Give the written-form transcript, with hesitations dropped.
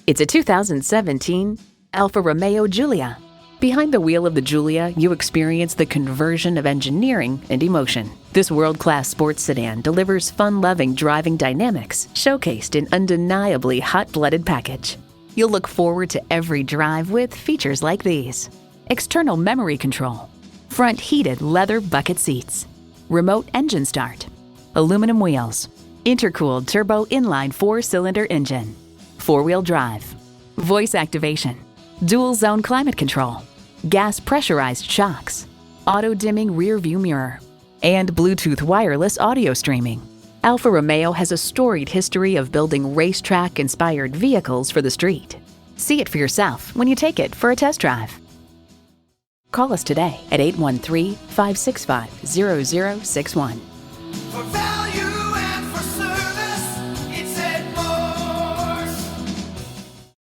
It's a 2017 Alfa Romeo Giulia. Behind the wheel of the Giulia, you experience the conversion of engineering and emotion. This world-class sports sedan delivers fun-loving driving dynamics, showcased in undeniably hot-blooded package. You'll look forward to every drive with features like these: external memory control, front heated leather bucket seats, remote engine start, aluminum wheels, intercooled turbo inline 4-cylinder engine, 4-wheel drive, voice activation, dual zone climate control, gas pressurized shocks, auto dimming rear view mirror, and Bluetooth wireless audio streaming. Alfa Romeo has a storied history of building racetrack-inspired vehicles for the street. See it for yourself when you take it for a test drive. Call us today at 813-565-0061.